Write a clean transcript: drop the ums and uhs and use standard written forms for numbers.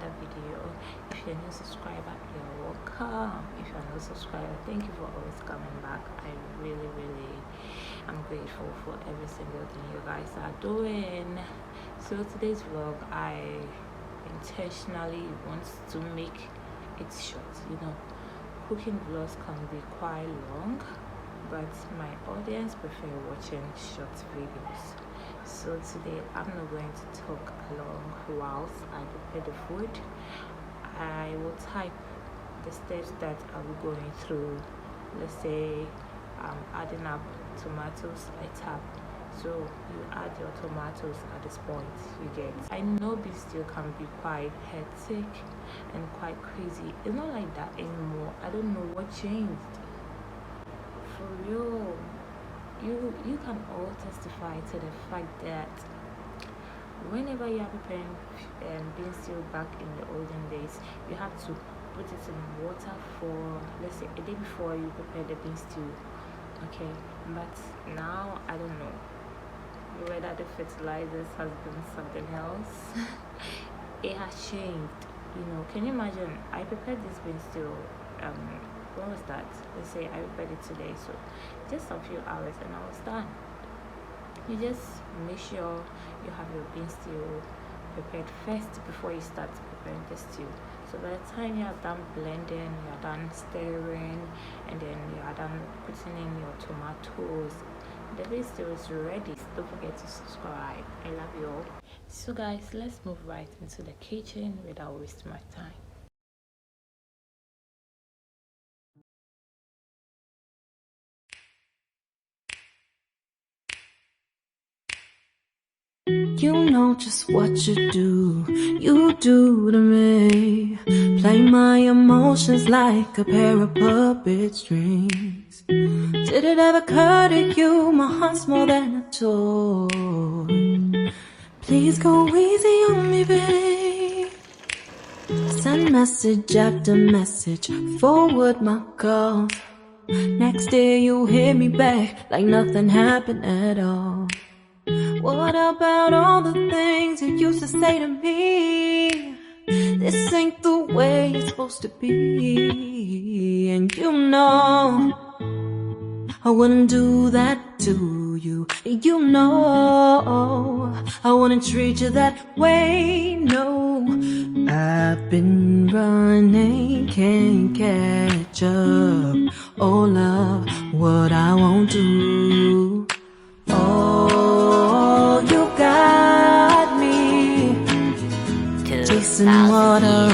another video. If you're a new subscriber, you're welcome. If you're not a subscriber, thank you for always coming back. I really am grateful for every single thing you guys are doing. So today's vlog, I intentionally want to make it short. You know, cooking vlogs can be quite long, but my audience prefer watching short videos. So today I'm not going to talk along whilst I prepare the food. I will type the steps that I'll be going through. Let's say I'm adding up tomatoes, I tap. So you add your tomatoes at this point, you get. I know beef stew can be quite hectic and quite crazy. It's not like that anymore. I don't know what changed. For real, you can all testify to the fact that whenever you are preparing bean stew back in the olden days, you have to put it in water for, let's say, a day before you prepare the bean stew. Okay, but now I don't know whether the fertilizers has been something else. It has changed. You know, can you imagine? I prepared this bean stew. When was that? Let's say I prepared it today, so just a few hours and I was done. You just make sure you have your bean stew prepared first before you start preparing the stew. So by the time you are done blending, you are done stirring, and then you are done putting in your tomatoes, the bean stew is ready. Don't forget to subscribe. I love you all. So guys, let's move right into the kitchen without wasting my time. You know just what you do to me. Play my emotions like a pair of puppet strings. Did it ever occur to you my heart's more than a toy? Please go easy on me, babe. Send message after message, forward my calls. Next day you hit me back like nothing happened at all. What about all the things you used to say to me? This ain't the way it's supposed to be. And you know I wouldn't do that to you. You know I wouldn't treat you that way, no. I've been running, can't catch up. Oh love, what I won't do. Oh, you got me chasing water